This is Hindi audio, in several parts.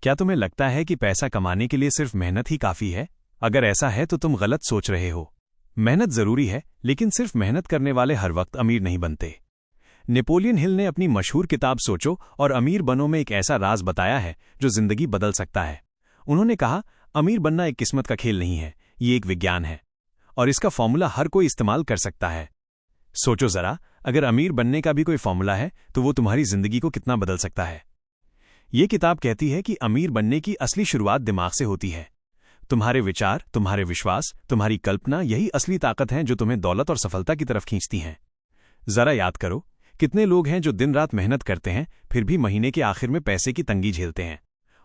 क्या तुम्हें लगता है कि पैसा कमाने के लिए सिर्फ मेहनत ही काफी है? अगर ऐसा है तो तुम गलत सोच रहे हो। मेहनत जरूरी है, लेकिन सिर्फ मेहनत करने वाले हर वक्त अमीर नहीं बनते। नेपोलियन हिल ने अपनी मशहूर किताब सोचो और अमीर बनो में एक ऐसा राज बताया है जो जिंदगी बदल सकता है। उन्होंने कहा, अमीर बनना एक किस्मत का खेल नहीं है, ये एक विज्ञान है और इसका फॉर्मूला हर कोई इस्तेमाल कर सकता है। सोचो जरा, अगर अमीर बनने का भी कोई फॉर्मूला है तो वो तुम्हारी जिंदगी को कितना बदल सकता है। ये किताब कहती है कि अमीर बनने की असली शुरुआत दिमाग से होती है। तुम्हारे विचार, तुम्हारे विश्वास, तुम्हारी कल्पना, यही असली ताकत हैं जो तुम्हें दौलत और सफलता की तरफ खींचती हैं। जरा याद करो, कितने लोग हैं जो दिन रात मेहनत करते हैं फिर भी महीने के आखिर में पैसे की तंगी झेलते हैं,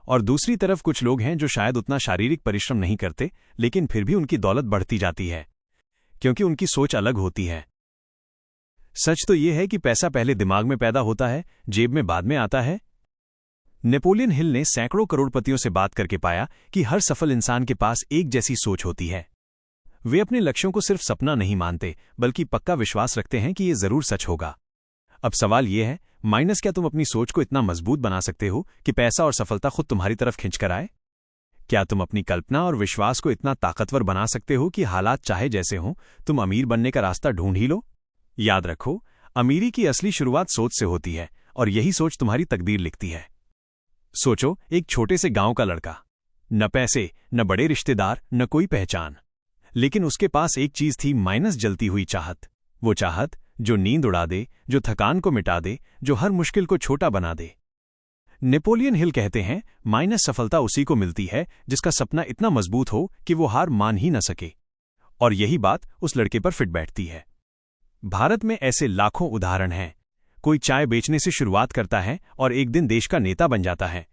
और दूसरी तरफ कुछ लोग हैं जो शायद उतना शारीरिक परिश्रम नहीं करते लेकिन फिर भी उनकी दौलत बढ़ती जाती है, क्योंकि उनकी सोच अलग होती है। सच तो यह है कि पैसा पहले दिमाग में पैदा होता है, जेब में बाद में आता है। नेपोलियन हिल ने सैकड़ों करोड़पतियों से बात करके पाया कि हर सफल इंसान के पास एक जैसी सोच होती है। वे अपने लक्ष्यों को सिर्फ सपना नहीं मानते बल्कि पक्का विश्वास रखते हैं कि ये जरूर सच होगा। अब सवाल यह है, क्या तुम अपनी सोच को इतना मजबूत बना सकते हो कि पैसा और सफलता खुद तुम्हारी तरफ खिंचकर आए? क्या तुम अपनी कल्पना और विश्वास को इतना ताकतवर बना सकते हो कि हालात चाहे जैसे हों, तुम अमीर बनने का रास्ता ढूंढ ही लो? याद रखो, अमीरी की असली शुरुआत सोच से होती है और यही सोच तुम्हारी तकदीर लिखती है। सोचो, एक छोटे से गांव का लड़का, न पैसे, न बड़े रिश्तेदार, न कोई पहचान, लेकिन उसके पास एक चीज थी, जलती हुई चाहत। वो चाहत जो नींद उड़ा दे, जो थकान को मिटा दे, जो हर मुश्किल को छोटा बना दे। नेपोलियन हिल कहते हैं, सफलता उसी को मिलती है जिसका सपना इतना मजबूत हो कि वो हार मान ही न सके। और यही बात उस लड़के पर फिट बैठती है। भारत में ऐसे लाखों उदाहरण हैं। कोई चाय बेचने से शुरुआत करता है और एक दिन देश का नेता बन जाता है।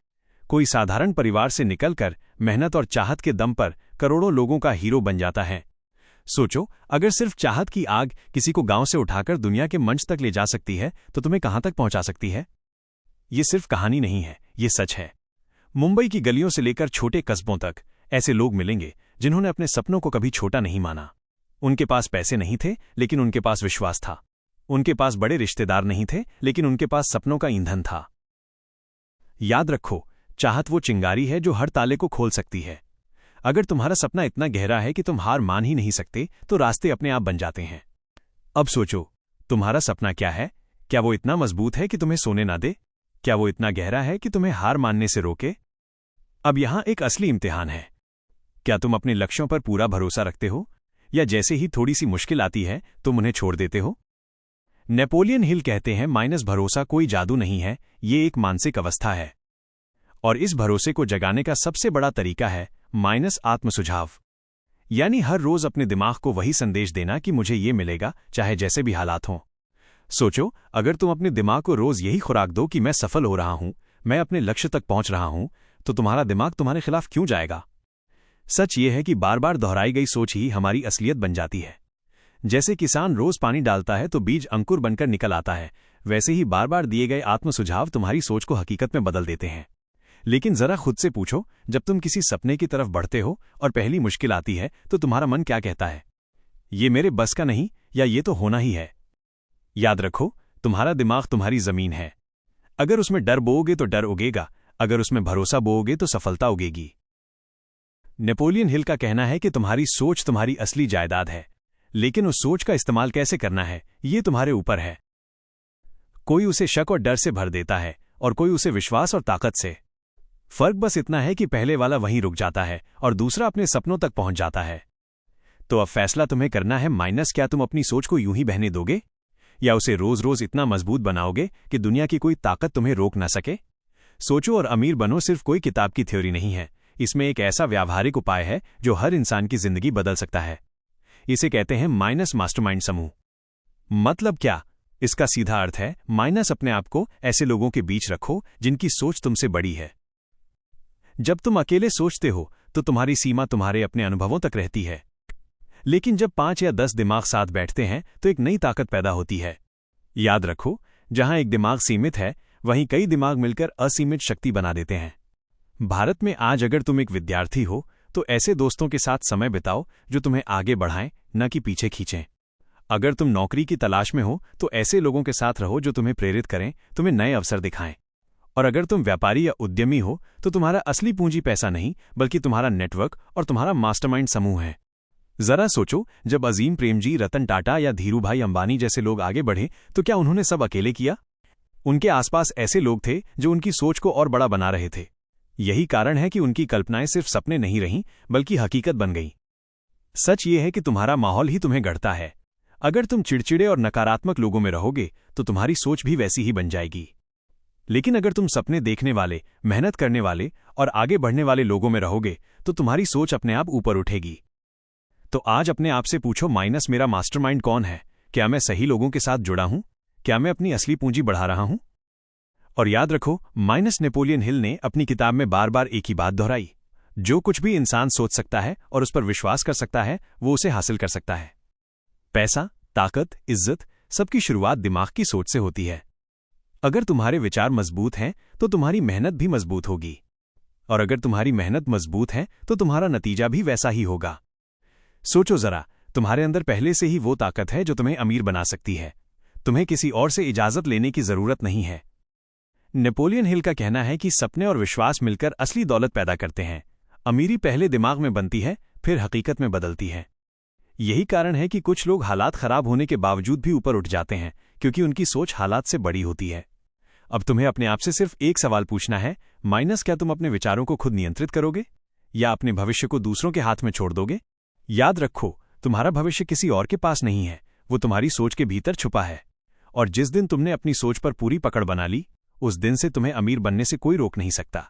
कोई साधारण परिवार से निकलकर मेहनत और चाहत के दम पर करोड़ों लोगों का हीरो बन जाता है। सोचो, अगर सिर्फ चाहत की आग किसी को गांव से उठाकर दुनिया के मंच तक ले जा सकती है तो तुम्हें कहां तक पहुंचा सकती है? ये सिर्फ कहानी नहीं है, ये सच है। मुंबई की गलियों से लेकर छोटे कस्बों तक ऐसे लोग मिलेंगे जिन्होंने अपने सपनों को कभी छोटा नहीं माना। उनके पास पैसे नहीं थे लेकिन उनके पास विश्वास था। उनके पास बड़े रिश्तेदार नहीं थे लेकिन उनके पास सपनों का ईंधन था। याद रखो, चाहत वो चिंगारी है जो हर ताले को खोल सकती है। अगर तुम्हारा सपना इतना गहरा है कि तुम हार मान ही नहीं सकते तो रास्ते अपने आप बन जाते हैं। अब सोचो, तुम्हारा सपना क्या है? क्या वो इतना मजबूत है कि तुम्हें सोने ना दे? क्या वो इतना गहरा है कि तुम्हें हार मानने से रोके? अब यहां एक असली इम्तिहान है। क्या तुम अपने लक्ष्यों पर पूरा भरोसा रखते हो, या जैसे ही थोड़ी सी मुश्किल आती है तुम उन्हें छोड़ देते हो? नेपोलियन हिल कहते हैं, भरोसा कोई जादू नहीं है, ये एक मानसिक अवस्था है। और इस भरोसे को जगाने का सबसे बड़ा तरीका है आत्मसुझाव। यानी हर रोज अपने दिमाग को वही संदेश देना कि मुझे ये मिलेगा, चाहे जैसे भी हालात हों। सोचो, अगर तुम अपने दिमाग को रोज यही खुराक दो कि मैं सफल हो रहा हूं, मैं अपने लक्ष्य तक पहुंच रहा हूं, तो तुम्हारा दिमाग तुम्हारे खिलाफ क्यों जाएगा? सच ये है कि बार बार दोहराई गई सोच ही हमारी असलियत बन जाती है। जैसे किसान रोज पानी डालता है तो बीज अंकुर बनकर निकल आता है, वैसे ही बार बार दिए गए आत्मसुझाव तुम्हारी सोच को हकीकत में बदल देते हैं। लेकिन जरा खुद से पूछो, जब तुम किसी सपने की तरफ बढ़ते हो और पहली मुश्किल आती है तो तुम्हारा मन क्या कहता है? ये मेरे बस का नहीं, या ये तो होना ही है? याद रखो, तुम्हारा दिमाग तुम्हारी जमीन है। अगर उसमें डर बोओगे तो डर उगेगा, अगर उसमें भरोसा बोओगे तो सफलता उगेगी। नेपोलियन हिल का कहना है कि तुम्हारी सोच तुम्हारी असली जायदाद है, लेकिन उस सोच का इस्तेमाल कैसे करना है ये तुम्हारे ऊपर है। कोई उसे शक और डर से भर देता है और कोई उसे विश्वास और ताकत से। फर्क बस इतना है कि पहले वाला वहीं रुक जाता है और दूसरा अपने सपनों तक पहुंच जाता है। तो अब फैसला तुम्हें करना है, क्या तुम अपनी सोच को यूं ही बहने दोगे, या उसे रोज रोज इतना मजबूत बनाओगे कि दुनिया की कोई ताकत तुम्हें रोक न सके? सोचो और अमीर बनो सिर्फ कोई किताब की थ्योरी नहीं है, इसमें एक ऐसा व्यावहारिक उपाय है जो हर इंसान की जिंदगी बदल सकता है। इसे कहते हैं मास्टरमाइंड समूह। मतलब क्या? इसका सीधा अर्थ है, अपने आप को ऐसे लोगों के बीच रखो जिनकी सोच तुमसे बड़ी है। जब तुम अकेले सोचते हो तो तुम्हारी सीमा तुम्हारे अपने अनुभवों तक रहती है, लेकिन जब 5 या 10 दिमाग साथ बैठते हैं तो एक नई ताकत पैदा होती है। याद रखो, जहां एक दिमाग सीमित है वहीं कई दिमाग मिलकर असीमित शक्ति बना देते हैं। भारत में आज अगर तुम एक विद्यार्थी हो तो ऐसे दोस्तों के साथ समय बिताओ जो तुम्हें आगे बढ़ाएं, न कि पीछे खींचें। अगर तुम नौकरी की तलाश में हो तो ऐसे लोगों के साथ रहो जो तुम्हें प्रेरित करें, तुम्हें नए अवसर दिखाएं। और अगर तुम व्यापारी या उद्यमी हो तो तुम्हारा असली पूंजी पैसा नहीं बल्कि तुम्हारा नेटवर्क और तुम्हारा मास्टरमाइंड समूह है। जरा सोचो, जब अजीम प्रेमजी, रतन टाटा या धीरूभाई अंबानी जैसे लोग आगे बढ़े तो क्या उन्होंने सब अकेले किया? उनके आसपास ऐसे लोग थे जो उनकी सोच को और बड़ा बना रहे थे। यही कारण है कि उनकी कल्पनाएं सिर्फ सपने नहीं रहीं बल्कि हकीकत बन गईं। सच ये है कि तुम्हारा माहौल ही तुम्हें गढ़ता है। अगर तुम चिड़चिड़े और नकारात्मक लोगों में रहोगे तो तुम्हारी सोच भी वैसी ही बन जाएगी। लेकिन अगर तुम सपने देखने वाले, मेहनत करने वाले और आगे बढ़ने वाले लोगों में रहोगे तो तुम्हारी सोच अपने आप ऊपर उठेगी। तो आज अपने आप से पूछो, माइनस मेरा मास्टरमाइंड कौन है? क्या मैं सही लोगों के साथ जुड़ा हूं? क्या मैं अपनी असली पूंजी बढ़ा रहा हूं? और याद रखो, माइनस नेपोलियन हिल ने अपनी किताब में बार बार एक ही बात दोहराई, जो कुछ भी इंसान सोच सकता है और उस पर विश्वास कर सकता है वो उसे हासिल कर सकता है। पैसा, ताकत, इज्जत सबकी शुरुआत दिमाग की सोच से होती है। अगर तुम्हारे विचार मजबूत हैं तो तुम्हारी मेहनत भी मजबूत होगी, और अगर तुम्हारी मेहनत मजबूत है तो तुम्हारा नतीजा भी वैसा ही होगा। सोचो जरा, तुम्हारे अंदर पहले से ही वो ताकत है जो तुम्हें अमीर बना सकती है। तुम्हें किसी और से इजाजत लेने की जरूरत नहीं है। नेपोलियन हिल का कहना है कि सपने और विश्वास मिलकर असली दौलत पैदा करते हैं। अमीरी पहले दिमाग में बनती है, फिर हकीकत में बदलती है। यही कारण है कि कुछ लोग हालात खराब होने के बावजूद भी ऊपर उठ जाते हैं, क्योंकि उनकी सोच हालात से बड़ी होती है। अब तुम्हें अपने आप से सिर्फ एक सवाल पूछना है, माइनस, क्या तुम अपने विचारों को खुद नियंत्रित करोगे या अपने भविष्य को दूसरों के हाथ में छोड़ दोगे? याद रखो, तुम्हारा भविष्य किसी और के पास नहीं है, वो तुम्हारी सोच के भीतर छुपा है। और जिस दिन तुमने अपनी सोच पर पूरी पकड़ बना ली, उस दिन से तुम्हें अमीर बनने से कोई रोक नहीं सकता।